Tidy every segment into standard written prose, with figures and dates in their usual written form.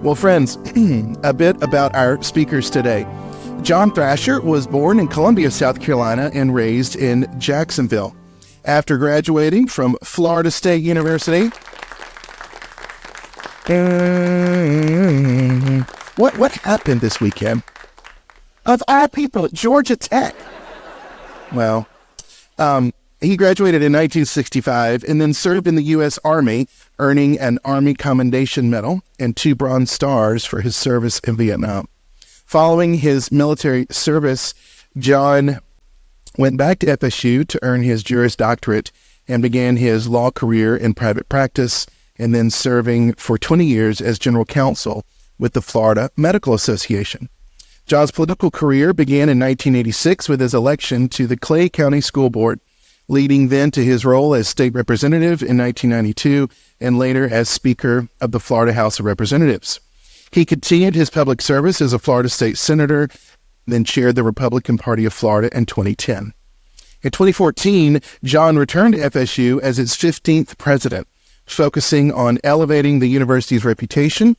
Well, friends, a bit about our speakers today. John Thrasher was born in Columbia, South Carolina, and raised in Jacksonville. After graduating from Florida State University, what happened this weekend? Of all people, Georgia Tech. Well, he graduated in 1965 and then served in the U.S. Army, earning an Army Commendation Medal and 2 Bronze Stars for his service in Vietnam. Following his military service, John went back to FSU to earn his Juris Doctorate and began his law career in private practice, and then serving for 20 years as general counsel with the Florida Medical Association. John's political career began in 1986 with his election to the Clay County School Board, leading then to his role as state representative in 1992 and later as Speaker of the Florida House of Representatives. He continued his public service as a Florida state senator, then chaired the Republican Party of Florida in 2010. In 2014, John returned to FSU as its 15th president, focusing on elevating the university's reputation,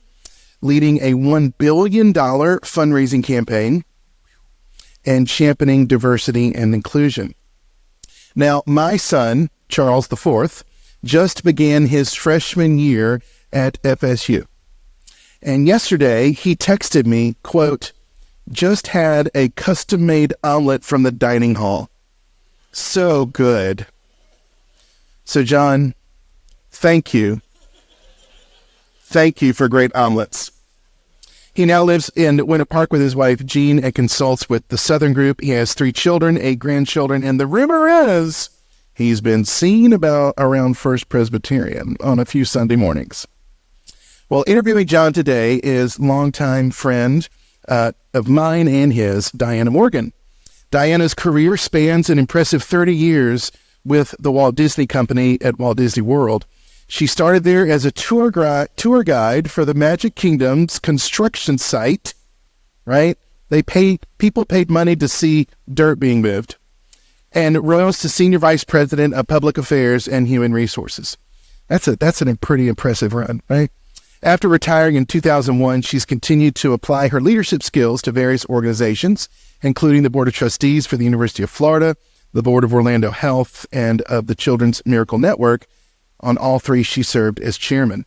leading a $1 billion fundraising campaign, and championing diversity and inclusion. Now, my son, Charles IV, just began his freshman year at FSU. And yesterday, he texted me, quote, "Just had a custom-made omelet from the dining hall. So good." So, John, thank you. Thank you for great omelets. He now lives in Winter Park with his wife, Jean, and consults with the Southern Group. He has 3 children, 8 grandchildren, and the rumor is he's been seen around First Presbyterian on a few Sunday mornings. Well, interviewing John today is longtime friend of mine and his, Diana Morgan. Diana's career spans an impressive 30 years with the Walt Disney Company at Walt Disney World. She started there as a tour guide for the Magic Kingdom's construction site, right? People paid money to see dirt being moved, and rose to Senior Vice President of Public Affairs and Human Resources. That's a pretty impressive run, right? After retiring in 2001, she's continued to apply her leadership skills to various organizations, including the Board of Trustees for the University of Florida, the Board of Orlando Health, and of the Children's Miracle Network. On all 3, she served as chairman.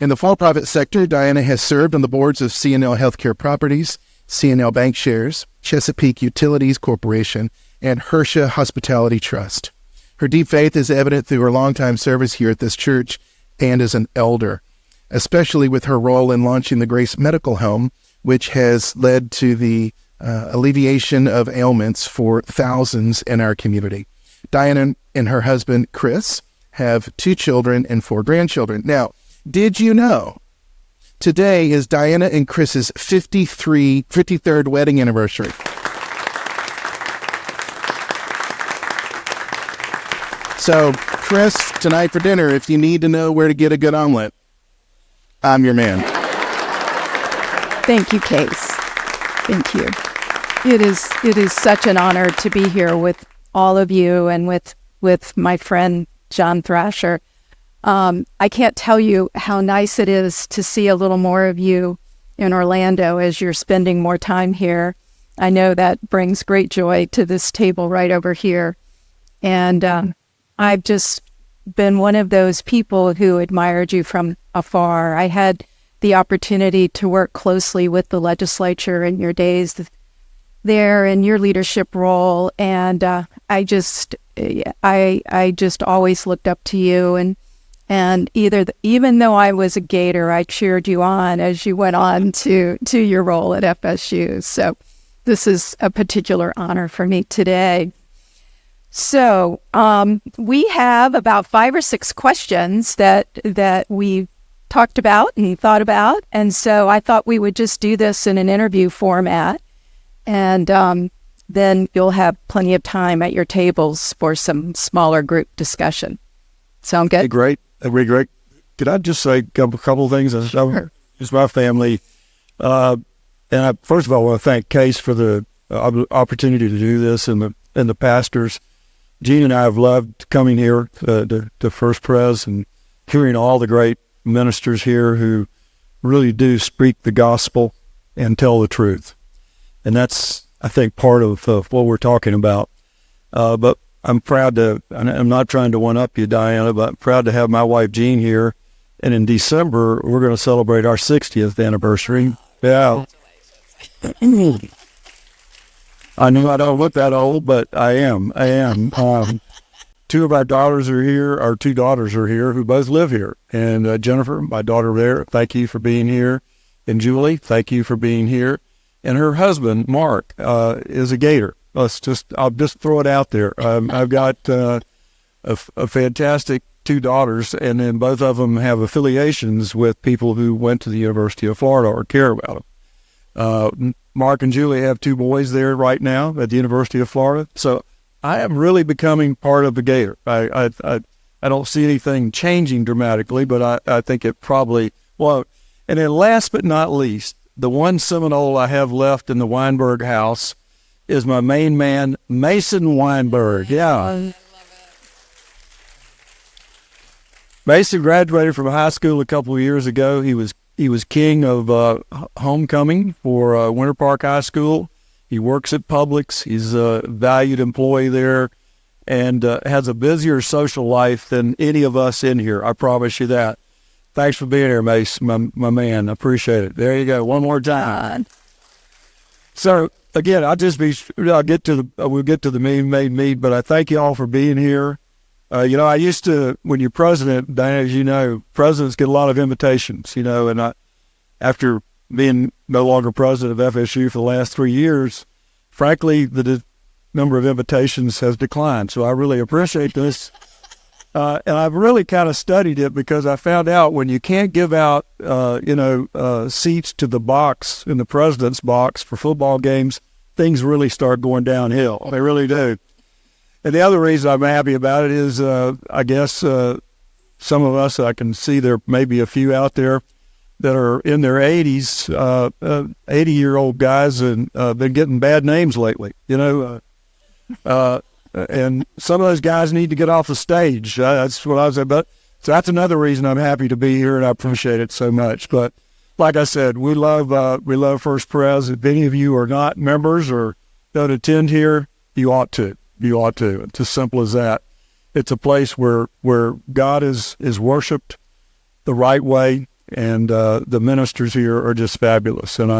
In the for-profit sector, Diana has served on the boards of CNL Healthcare Properties, CNL Bank Shares, Chesapeake Utilities Corporation, and Hersha Hospitality Trust. Her deep faith is evident through her longtime service here at this church and as an elder, especially with her role in launching the Grace Medical Home, which has led to the alleviation of ailments for thousands in our community. Diana and her husband, Chris, have 2 children and 4 grandchildren. Now, did you know today is Diana and Chris's 53rd wedding anniversary? So, Chris, tonight for dinner, if you need to know where to get a good omelet, I'm your man. Thank you, Case. Thank you. It is such an honor to be here with all of you and with my friend John Thrasher. I can't tell you how nice it is to see a little more of you in Orlando as you're spending more time here. I know that brings great joy to this table right over here. And I've just been one of those people who admired you from afar. I had the opportunity to work closely with the legislature in your days there in your leadership role, and I just always looked up to you, and even though I was a Gator, I cheered you on as you went on to your role at FSU. So this is a particular honor for me today. So we have about 5 or 6 questions that we've talked about and thought about, and so I thought we would just do this in an interview format. And then you'll have plenty of time at your tables for some smaller group discussion. Sound good? Great. Great. Could I just say a couple of things? Sure. It's my family. And I, first of all, want to thank Case for the opportunity to do this and the pastors. Jean and I have loved coming here to First Pres and hearing all the great ministers here who really do speak the gospel and tell the truth. And that's, I think, part of what we're talking about. But I'm proud to, I'm not trying to one-up you, Diana, but I'm proud to have my wife, Jean, here. And in December, we're going to celebrate our 60th anniversary. Yeah. I know I don't look that old, but I am. Two of our daughters are here. Our two daughters are here who both live here. And Jennifer, my daughter there, thank you for being here. And Julie, thank you for being here. And her husband, Mark, is a Gator. I'll just throw it out there. I've got a fantastic two daughters, and then both of them have affiliations with people who went to the University of Florida or care about them. Mark and Julie have two boys there right now at the University of Florida. So I am really becoming part of the Gator. I don't see anything changing dramatically, but I think it probably won't. And then last but not least, the one Seminole I have left in the Weinberg house is my main man, Mason Weinberg. Yeah. Mason graduated from high school a couple of years ago. He was king of homecoming for Winter Park High School. He works at Publix. He's a valued employee there and has a busier social life than any of us in here. I promise you that. Thanks for being here, Mace, my man. I appreciate it. There you go. One more time. So again, we'll get to the made meet, but I thank you all for being here. I used to, when you're president, Diana, as you know, presidents get a lot of invitations, and after being no longer president of FSU for the last 3 years, frankly, the number of invitations has declined. So I really appreciate this. And I've really kind of studied it because I found out when you can't give out, seats to the box, in the president's box for football games, things really start going downhill. They really do. And the other reason I'm happy about it is, I guess some of us, I can see there may be a few out there that are in their 80s, 80-year-old guys, and been getting bad names lately, and some of those guys need to get off the stage. That's what I was about. So that's another reason I'm happy to be here, and I appreciate it so much. But like I said, we love First Pres. If any of you are not members or don't attend here, you ought to. You ought to. It's as simple as that. It's a place where God is worshipped the right way, and the ministers here are just fabulous. And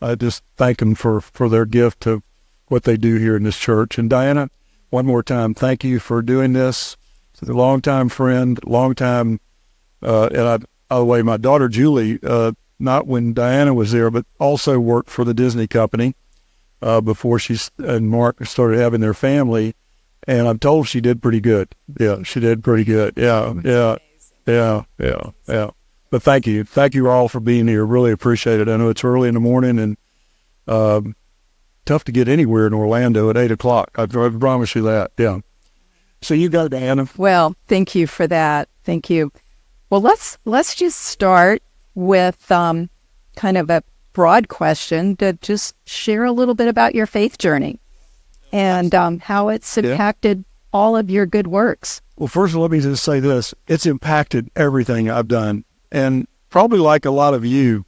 I just thank them for their gift of what they do here in this church. And Diana, one more time, thank you for doing this. It's a longtime friend, and by the way, my daughter Julie, not when Diana was there, but also worked for the Disney company before she and Mark started having their family. And I'm told she did pretty good. Yeah, she did pretty good. Yeah. But thank you all for being here. Really appreciate it. I know it's early in the morning and tough to get anywhere in Orlando at 8:00. I promise you that. Yeah. So you go, Diana. Well, thank you for that. Thank you. Well, let's just start with kind of a broad question to just share a little bit about your faith journey and how it's impacted all of your good works. Well, first of all, let me just say this. It's impacted everything I've done. And probably like a lot of you,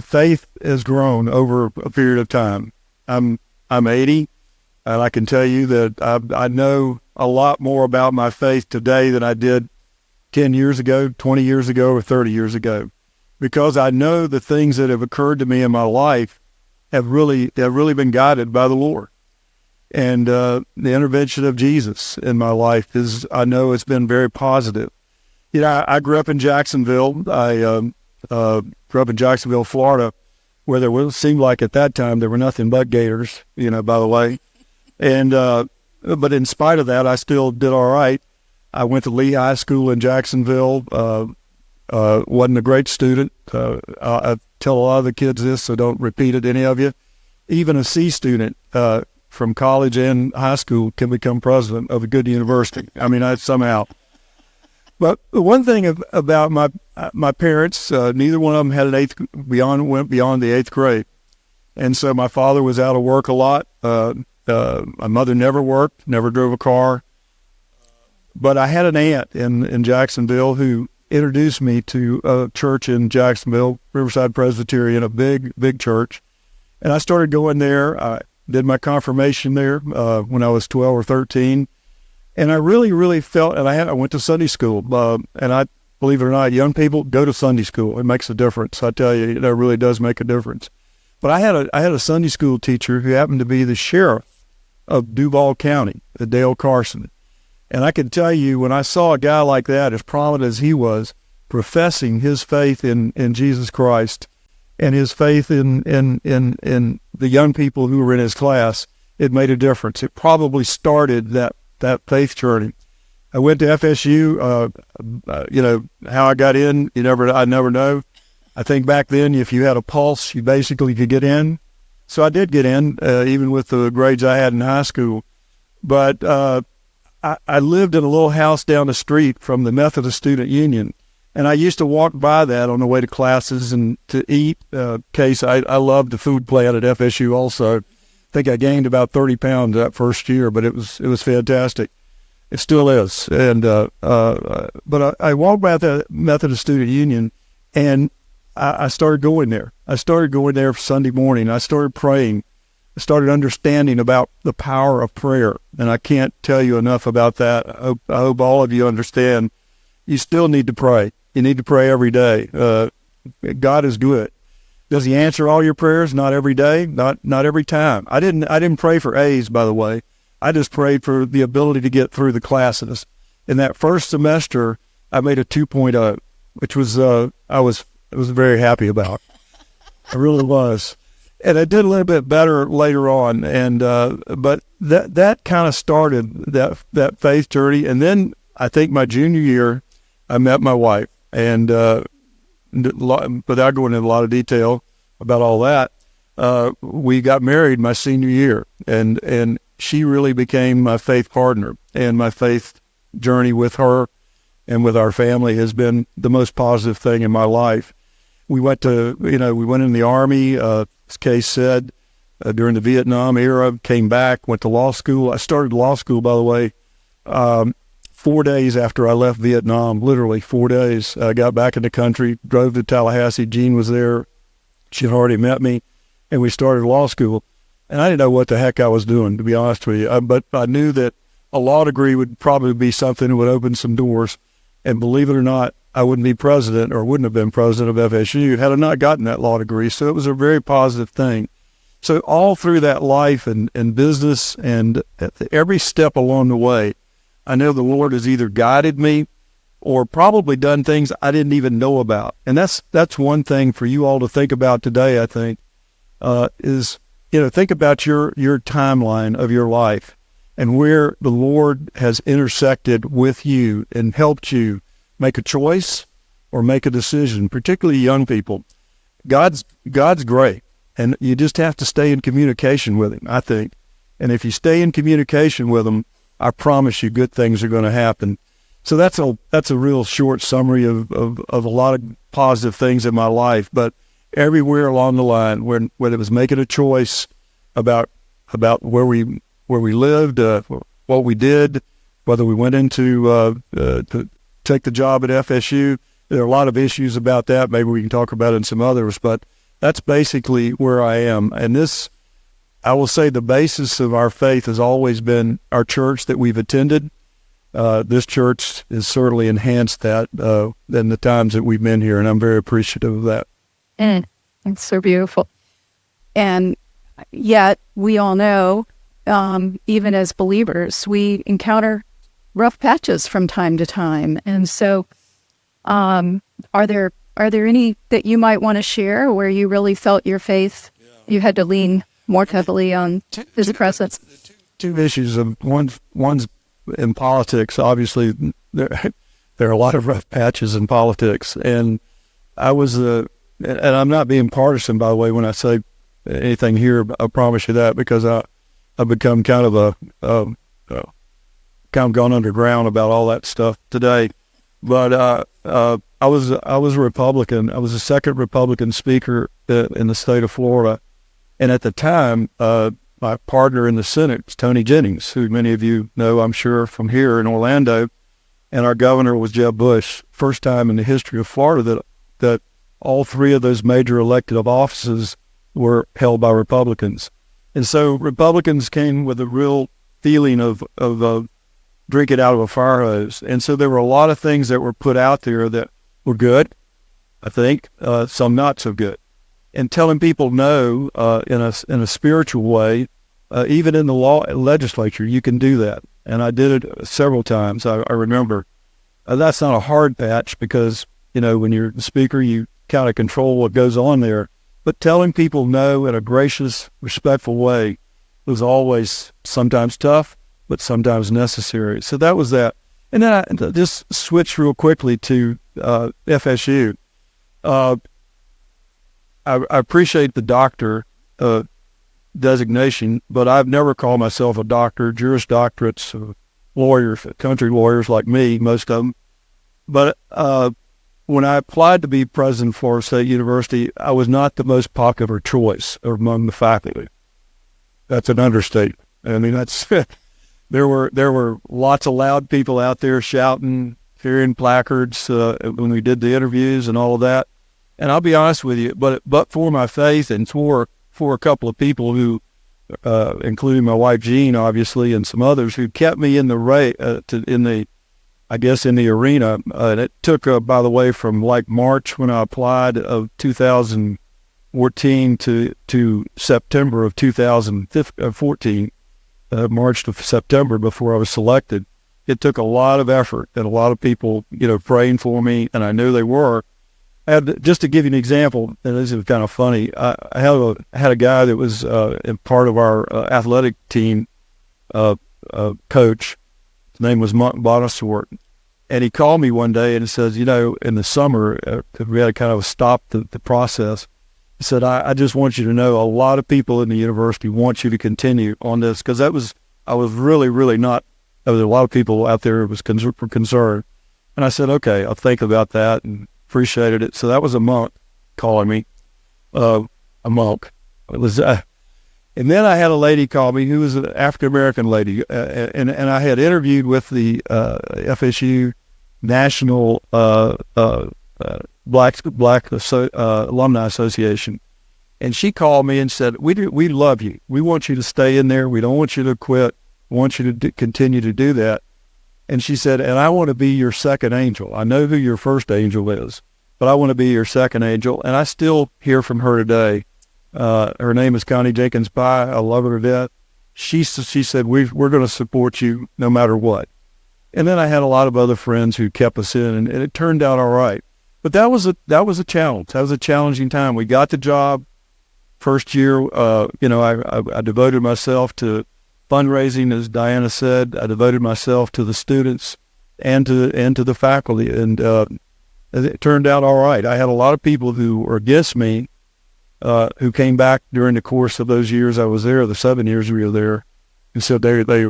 faith has grown over a period of time. I'm 80, and I can tell you that I know a lot more about my faith today than I did 10 years ago, 20 years ago, or 30 years ago, because I know the things that have occurred to me in my life have really been guided by the Lord. And the intervention of Jesus in my life I know it's been very positive. I grew up in Jacksonville. I grew up in Jacksonville, Florida, where seemed like at that time there were nothing but Gators, by the way. And but in spite of that, I still did all right. I went to Lee High School in Jacksonville. Wasn't a great student. I tell a lot of the kids this, so don't repeat it, any of you. Even a C student from college and high school can become president of a good university. I mean, somehow. But the one thing about my parents, neither one of them had went beyond the 8th grade. And so my father was out of work a lot. My mother never worked, never drove a car. But I had an aunt in Jacksonville who introduced me to a church in Jacksonville, Riverside Presbyterian, a big church. And I started going there. I did my confirmation there when I was 12 or 13. And I really felt, and I went to Sunday school. And I, believe it or not, young people, go to Sunday school. It makes a difference. I tell you, it really does make a difference. But I had a Sunday school teacher who happened to be the sheriff of Duval County, Dale Carson. And I can tell you, when I saw a guy like that, as prominent as he was, professing his faith in Jesus Christ and his faith in the young people who were in his class, it made a difference. It probably started that faith journey. I went to FSU. How I got in, I never know. I think back then, if you had a pulse, you basically could get in. So I did get in, even with the grades I had in high school. But I lived in a little house down the street from the Methodist Student Union, and I used to walk by that on the way to classes and to eat. Case I loved the food plant at FSU also. I think I gained about 30 pounds that first year, but it was fantastic. It still is. And but I walked by the Methodist Student Union, and I started going there. I started going there for Sunday morning. I started praying. I started understanding about the power of prayer, and I can't tell you enough about that. I hope all of you understand. You still need to pray. You need to pray every day. God is good. Does He answer all your prayers? Not every day. Not every time. I didn't pray for A's, by the way. I just prayed for the ability to get through the classes. In that first semester, I made a 2.0, which was I was very happy about. I really was. And I did a little bit better later on, and but that kind of started that faith journey. And then I think my junior year, I met my wife, and without going into a lot of detail about all that, we got married my senior year, and she really became my faith partner, and my faith journey with her and with our family has been the most positive thing in my life. We went in the Army, as Case said, during the Vietnam era, came back, went to law school. I started law school, by the way, 4 days after I left Vietnam, literally 4 days. I got back in the country, drove to Tallahassee. Jean was there. She had already met me, and we started law school. And I didn't know what the heck I was doing, to be honest with you. But I knew that a law degree would probably be something that would open some doors. And believe it or not, I wouldn't be president, or wouldn't have been president of FSU had I not gotten that law degree. So it was a very positive thing. So all through that life and business and at every step along the way, I know the Lord has either guided me or probably done things I didn't even know about. And that's one thing for you all to think about today, I think, is, think about your timeline of your life and where the Lord has intersected with you and helped you make a choice or make a decision, particularly young people. God's great, and you just have to stay in communication with Him, I think. And if you stay in communication with Him, I promise you good things are going to happen. So that's a real short summary of a lot of positive things in my life. But everywhere along the line, whether it was making a choice about where we lived, what we did, whether we went into to take the job at FSU, there are a lot of issues about that. Maybe we can talk about it in some others, but that's basically where I am. And this, I will say, the basis of our faith has always been our church that we've attended. This church has certainly enhanced that in the times that we've been here, and I'm very appreciative of that. It's so beautiful. And yet, we all know, even as believers, we encounter rough patches from time to time. And so, are there any that you might want to share where you really felt your faith, you had to lean more heavily on His presence? Two issues. One's in politics. Obviously, there are a lot of rough patches in politics, and I was and I'm not being partisan, by the way, when I say anything here. I promise you that, because I've become kind of gone underground about all that stuff today. But I was a Republican. I was the second Republican speaker in the state of Florida, and at the time, my partner in the Senate was Tony Jennings, who many of you know, I'm sure, from here in Orlando. and our governor was Jeb Bush. First time in the history of Florida that all three of those major elected offices were held by Republicans. And so Republicans came with a real feeling of drink it out of a fire hose. And so there were a lot of things that were put out there that were good, I think, some not so good. And telling people no in a spiritual way, even in the legislature, you can do that. And I did it several times. I remember that's not a hard patch because, when you're the speaker, you kind of control what goes on there. But telling people no in a gracious, respectful way was always sometimes tough, but sometimes necessary. So that was that. And then I just switched real quickly to FSU. I appreciate the doctor designation, but I've never called myself a doctor. Juris Doctorates, lawyers, country lawyers like me, most of them. But when I applied to be president of Florida State University, I was not the most popular choice among the faculty. That's an understatement. I mean, that's there were lots of loud people out there shouting, carrying placards when we did the interviews and all of that. And I'll be honest with you, but for my faith and for a couple of people who, including my wife Jean, obviously, and some others who kept me in the in the arena. And it took, by the way, from like March when I applied of 2014 to September of 2014, March to September before I was selected. It took a lot of effort and a lot of people, praying for me, and I knew they were. Just to give you an example, and this is kind of funny, I had a guy that was part of our athletic team coach. His name was Monk Bonasort, and he called me one day and he says, in the summer, we had to kind of stop the process. He said, I just want you to know a lot of people in the university want you to continue on this, because I was really, really not, there was a lot of people out there who was concerned. And I said, okay, I'll think about that, and appreciated it. So that was a monk calling me, a monk. It was, and then I had a lady call me who was an African-American lady, and I had interviewed with the FSU National Black Alumni Association, and she called me and said, we love you. We want you to stay in there. We don't want you to quit. We want you to continue to do that. And she said, and I want to be your second angel. I know who your first angel is, but I want to be your second angel. And I still hear from her today. Her name is Connie Jenkins Pye. I love her to death. She said, we're going to support you no matter what. And then I had a lot of other friends who kept us in, and it turned out all right. But that was a challenge. That was a challenging time. We got the job. First year, I devoted myself to fundraising, as Diana said. I devoted myself to the students and to the faculty, and it turned out all right. I had a lot of people who were against me, who came back during the course of those years I was there, the 7 years we were there, and so they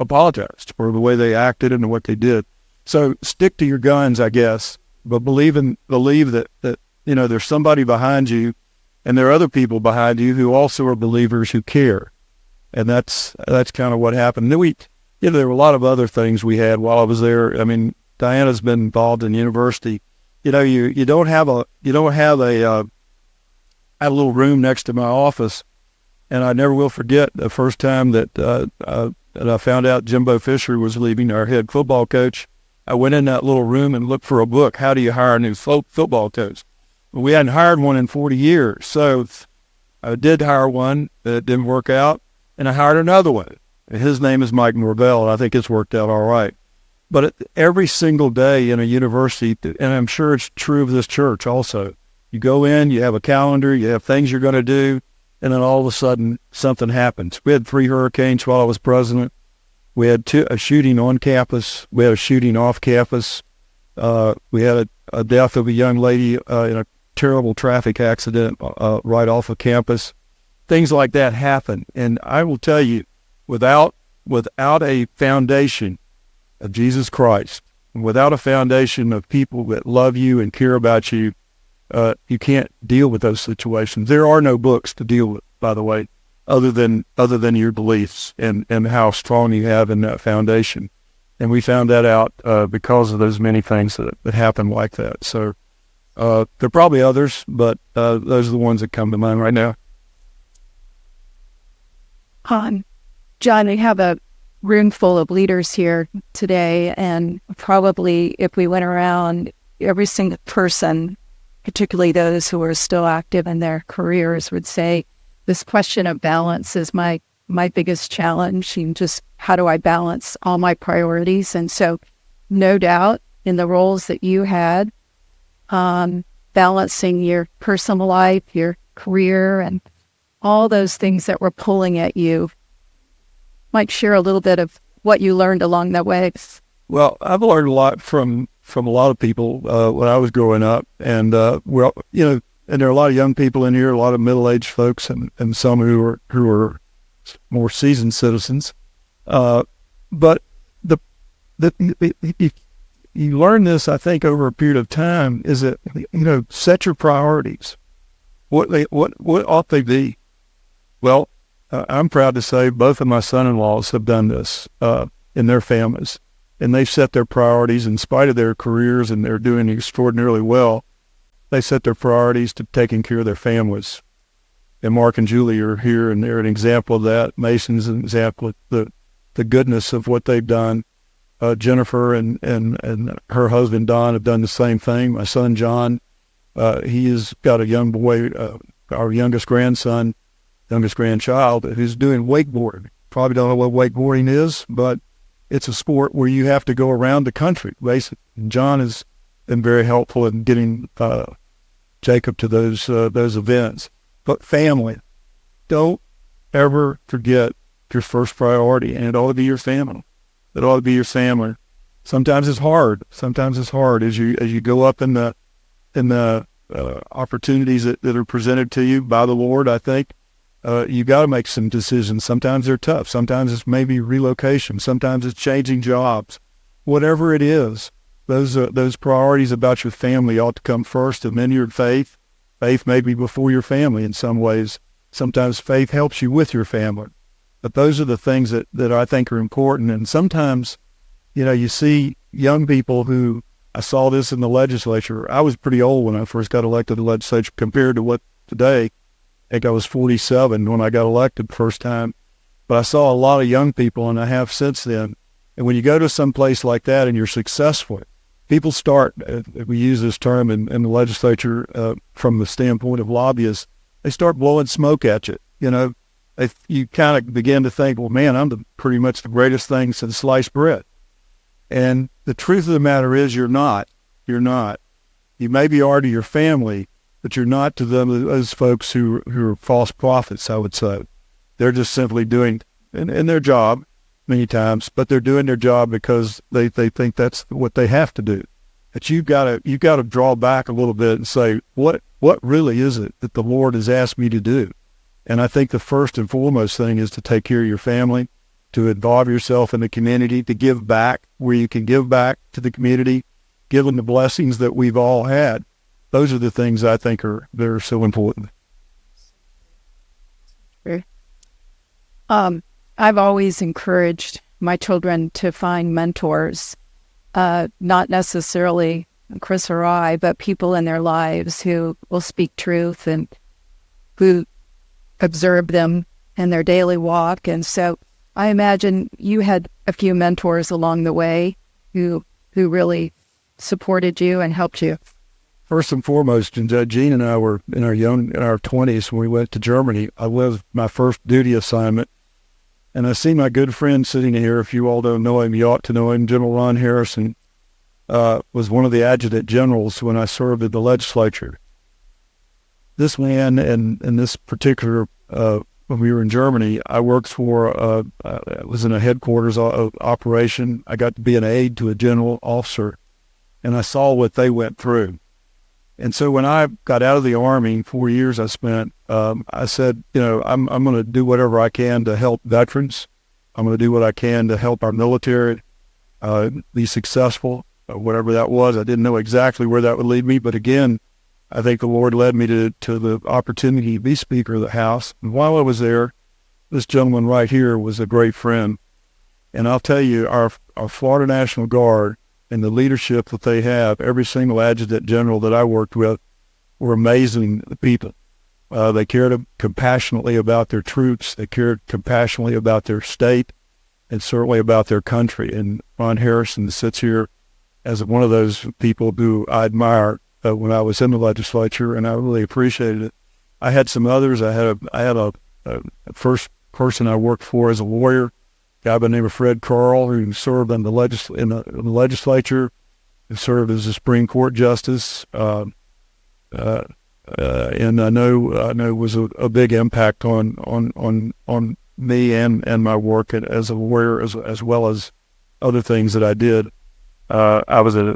apologized for the way they acted and what they did. So stick to your guns, I guess, but believe that there's somebody behind you, and there are other people behind you who also are believers who care. And that's kind of what happened. And then there were a lot of other things we had while I was there. I mean, Diana's been involved in university. You don't have I had a little room next to my office, and I never will forget the first time that I found out Jimbo Fisher was leaving, our head football coach. I went in that little room and looked for a book. How do you hire a new football coach? Well, we hadn't hired one in 40 years. So I did hire one. It didn't work out. And I hired another one. His name is Mike Norvell, and I think it's worked out all right. But every single day in a university, and I'm sure it's true of this church also, you go in, you have a calendar, you have things you're going to do, and then all of a sudden something happens. We had 3 hurricanes while I was president. We had a shooting on campus. We had a shooting off campus. We had a death of a young lady in a terrible traffic accident right off of campus. Things like that happen. And I will tell you, without a foundation of Jesus Christ, without a foundation of people that love you and care about you, you can't deal with those situations. There are no books to deal with, by the way, other than your beliefs and how strong you have in that foundation. And we found that out because of those many things that happened like that. So there are probably others, but those are the ones that come to mind right now. John, we have a room full of leaders here today, and probably if we went around, every single person, particularly those who are still active in their careers, would say this question of balance is my biggest challenge, and just how do I balance all my priorities? And so no doubt in the roles that you had, balancing your personal life, your career, and all those things that were pulling at you, might share a little bit of what you learned along that way. Well, I've learned a lot from a lot of people when I was growing up, and and there are a lot of young people in here, a lot of middle-aged folks, and some who are more seasoned citizens. But you learn this, I think, over a period of time. Is that set your priorities. What ought they be? Well, I'm proud to say both of my son-in-laws have done this in their families, and they've set their priorities in spite of their careers, and they're doing extraordinarily well. They set their priorities to taking care of their families. And Mark and Julie are here, and they're an example of that. Mason's an example of the goodness of what they've done. Jennifer and her husband Don have done the same thing. My son John, he has got a young boy, our youngest grandchild, who's doing wakeboarding. Probably don't know what wakeboarding is, but it's a sport where you have to go around the country, basically. John has been very helpful in getting Jacob to those events. But family, don't ever forget your first priority, and it ought to be your family. It ought to be your family. Sometimes it's hard. As you go up in the opportunities that are presented to you by the Lord. I think you got to make some decisions. Sometimes they're tough. Sometimes it's maybe relocation. Sometimes it's changing jobs. Whatever it is, those priorities about your family ought to come first, and then your faith. Faith may be before your family in some ways. Sometimes faith helps you with your family. But those are the things that I think are important. And sometimes, you see young people who, I saw this in the legislature. I was pretty old when I first got elected to the legislature compared to what today. I think I was 47 when I got elected the first time. But I saw a lot of young people, and I have since then. And when you go to some place like that and you're successful, people start, we use this term in the legislature from the standpoint of lobbyists, they start blowing smoke at you. You kind of begin to think, well, man, I'm pretty much the greatest thing since sliced bread. And the truth of the matter is you're not. You're not. You maybe are to your family, but you're not to those folks who are false prophets, I would say. They're just simply doing in their job many times, but they're doing their job because they think that's what they have to do. But you've got to draw back a little bit and say, what really is it that the Lord has asked me to do? And I think the first and foremost thing is to take care of your family, to involve yourself in the community, to give back where you can give back to the community, given the blessings that we've all had. Those are the things I think they're so important. I've always encouraged my children to find mentors, not necessarily Chris or I, but people in their lives who will speak truth and who observe them in their daily walk. And so I imagine you had a few mentors along the way who really supported you and helped you. First and foremost, Gene and I were in our 20s when we went to Germany. I was my first duty assignment. And I see my good friend sitting here. If you all don't know him, you ought to know him. General Ron Harrison was one of the adjutant generals when I served in the legislature. This man and this particular, when we were in Germany, I worked for, I was in a headquarters operation. I got to be an aide to a general officer, and I saw what they went through. And so when I got out of the Army, 4 years I spent, I said, I'm going to do whatever I can to help veterans. I'm going to do what I can to help our military be successful, whatever that was. I didn't know exactly where that would lead me, but again, I think the Lord led me to the opportunity to be Speaker of the House. And while I was there, this gentleman right here was a great friend. And I'll tell you, our Florida National Guard and the leadership that they have, every single adjutant general that I worked with were amazing people. They cared compassionately about their troops. They cared compassionately about their state and certainly about their country. And Ron Harrison sits here as one of those people who I admire when I was in the legislature, and I really appreciated it. I had some others. I had a first person I worked for as a lawyer, a guy by the name of Fred Carl, who served in the legislature, who served as a Supreme Court justice, and I know was a big impact on me and my work as a lawyer, as well as other things that I did. When I was in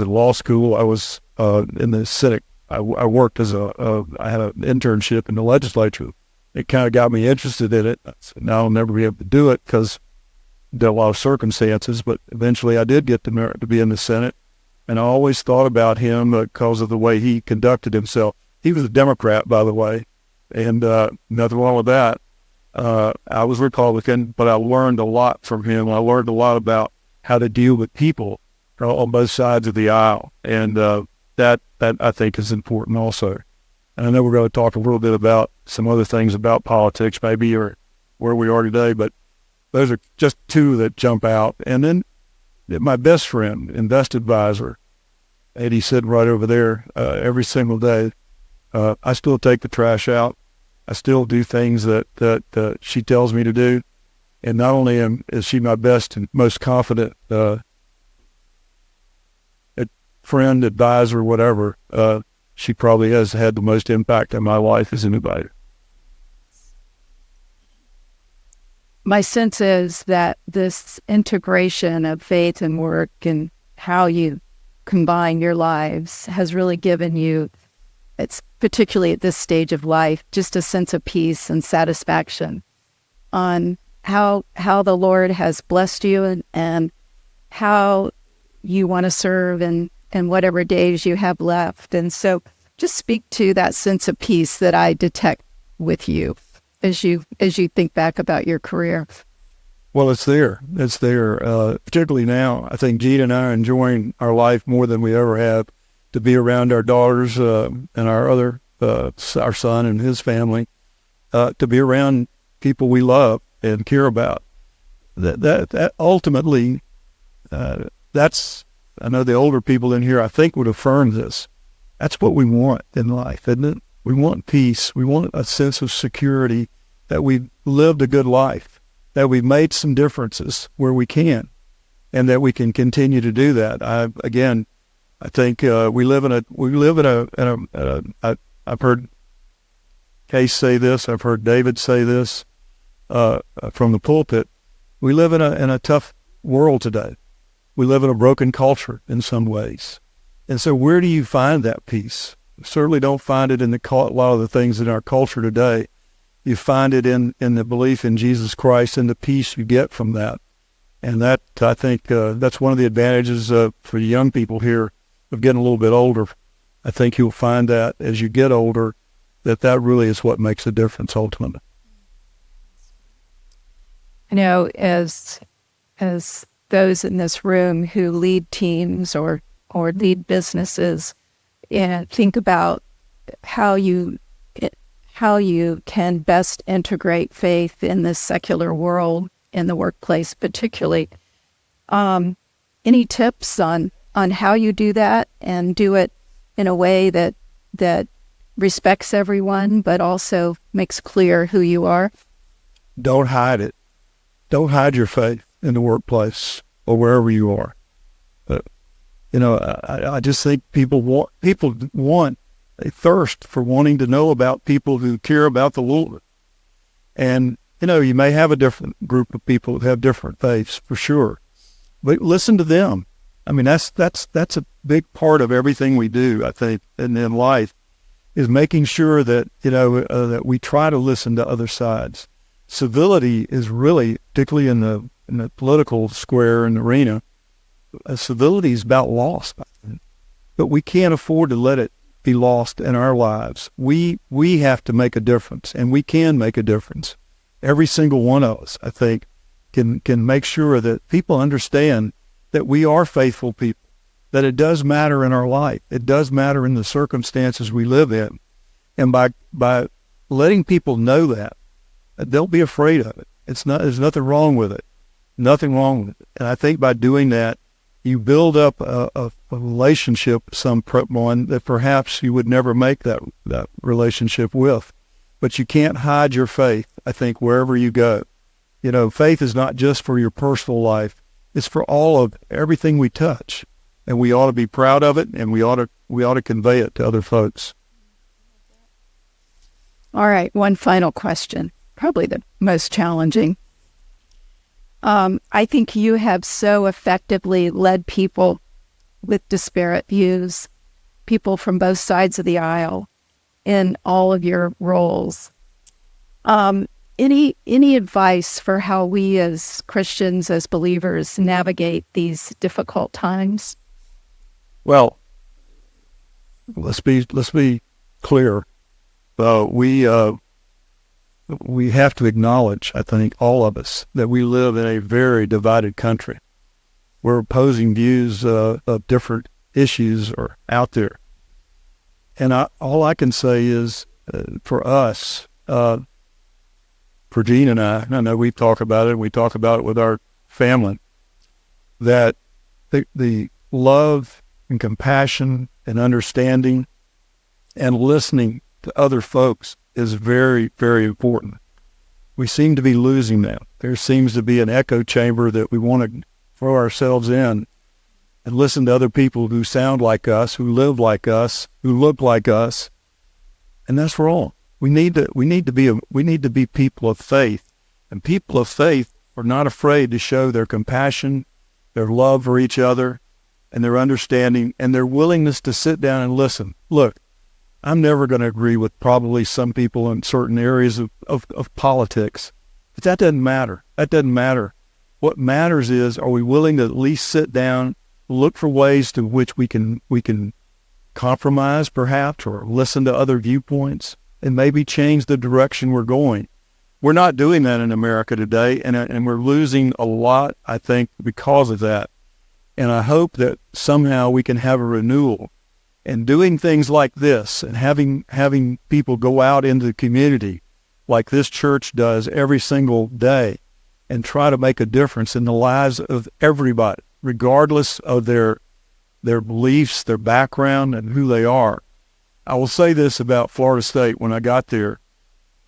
law school, I was in the Senate. I worked I had an internship in the legislature. It kind of got me interested in it. Now I'll never be able to do it because there are a lot of circumstances, but eventually I did get to be in the Senate. And I always thought about him because of the way he conducted himself. He was a Democrat, by the way, and nothing wrong with that. I was Republican, but I learned a lot from him. I learned a lot about how to deal with people on both sides of the aisle, and that I think is important also. And I know we're going to talk a little bit about some other things about politics, maybe, or where we are today, but those are just two that jump out. And then my best friend, invest advisor, Eddie's sitting right over there every single day. I still take the trash out. I still do things that she tells me to do. And not only is she my best and most confident friend, advisor, whatever, she probably has had the most impact on my life as anybody. My sense is that this integration of faith and work and how you combine your lives has really given you, it's particularly at this stage of life, just a sense of peace and satisfaction on how the Lord has blessed you and how you want to serve and whatever days you have left. And so just speak to that sense of peace that I detect with you as you think back about your career. Well, it's there. It's there. Particularly now, I think Gene and I are enjoying our life more than we ever have, to be around our daughters and our son and his family, to be around people we love and care about. That ultimately, that's, I know the older people in here, I think, would affirm this. That's what we want in life, isn't it? We want peace. We want a sense of security that we've lived a good life, that we've made some differences where we can, and that we can continue to do that. I think we live in a. I've heard Case say this. I've heard David say this from the pulpit. We live in a tough world today. We live in a broken culture in some ways, and so where do you find that peace? You certainly don't find it in a lot of the things in our culture today. You find it in the belief in Jesus Christ and the peace you get from that. And that, I think, that's one of the advantages for young people here of getting a little bit older. I think you'll find that as you get older, that really is what makes a difference ultimately. I know as those in this room who lead teams or lead businesses, and think about how you can best integrate faith in this secular world, in the workplace particularly. Any tips on how you do that and do it in a way that respects everyone but also makes clear who you are? Don't hide it. Don't hide your faith in the workplace or wherever you are. I just think people want a thirst for wanting to know about people who care about the Lord. And, you may have a different group of people who have different faiths, for sure. But listen to them. I mean, that's a big part of everything we do, I think, in life, is making sure that, that we try to listen to other sides. Civility is really, particularly in the political square and arena, civility is about loss. But we can't afford to let it be lost in our lives. We have to make a difference, and we can make a difference. Every single one of us, I think, can make sure that people understand that we are faithful people, that it does matter in our life. It does matter in the circumstances we live in. And by letting people know that, don't be afraid of it. There's nothing wrong with it. Nothing wrong with it. And I think by doing that, you build up a relationship with someone that perhaps you would never make that relationship with. But you can't hide your faith, I think, wherever you go. Faith is not just for your personal life. It's for everything we touch. And we ought to be proud of it, and we ought to convey it to other folks. All right, one final question, probably the most challenging. I think you have so effectively led people with disparate views, people from both sides of the aisle, in all of your roles. Any advice for how we as Christians, as believers, navigate these difficult times? Well, let's be clear. We have to acknowledge, I think, all of us, that we live in a very divided country. Where opposing views of different issues are out there. And all I can say is, for us, for Gene and I know we talk about it, we talk about it with our family, that the love and compassion and understanding and listening to other folks is very, very important. We seem to be losing that. There seems to be an echo chamber that we want to throw ourselves in and listen to other people who sound like us, who live like us, who look like us, and that's wrong. We need to be people of faith, and people of faith are not afraid to show their compassion, their love for each other, and their understanding, and their willingness to sit down and listen. Look, I'm never going to agree with probably some people in certain areas of politics, but that doesn't matter. That doesn't matter. What matters is, are we willing to at least sit down, look for ways to which we can compromise perhaps, or listen to other viewpoints, and maybe change the direction we're going. We're not doing that in America today, and we're losing a lot, I think, because of that. And I hope that somehow we can have a renewal. And doing things like this and having people go out into the community like this church does every single day and try to make a difference in the lives of everybody, regardless of their beliefs, their background, and who they are. I will say this about Florida State. When I got there,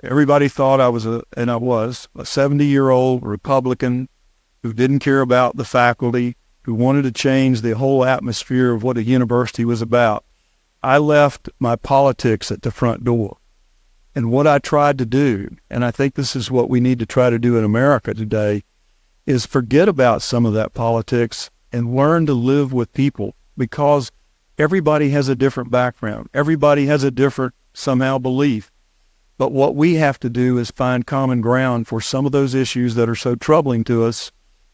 everybody thought I was a 70-year-old Republican who didn't care about the faculty, who wanted to change the whole atmosphere of what a university was about. I left my politics at the front door. And what I tried to do, and I think this is what we need to try to do in America today, is forget about some of that politics and learn to live with people, because everybody has a different background. Everybody has a different, somehow, belief. But what we have to do is find common ground for some of those issues that are so troubling to us,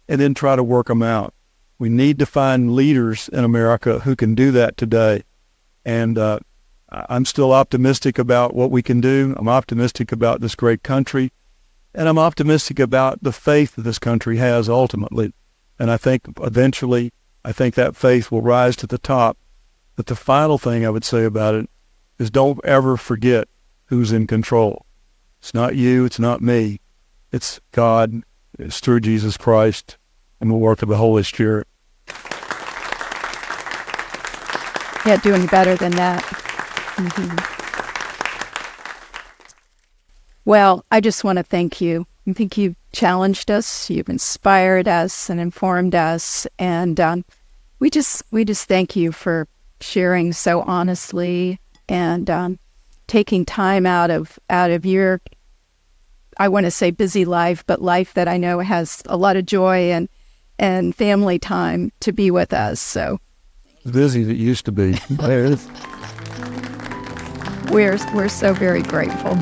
and then try to work them out. We need to find leaders in America who can do that today. And I'm still optimistic about what we can do. I'm optimistic about this great country. And I'm optimistic about the faith that this country has ultimately. And I think eventually, that faith will rise to the top. But the final thing I would say about it is, don't ever forget who's in control. It's not you. It's not me. It's God. It's through Jesus Christ and the work of the Holy Spirit. Yeah, doing better than that. Mm-hmm. Well, I just want to thank you. I think you've challenged us, you've inspired us and informed us, and we just thank you for sharing so honestly and taking time out of your, I want to say busy life, but life that I know has a lot of joy and family time to be with us. So as busy as it used to be. we're so very grateful.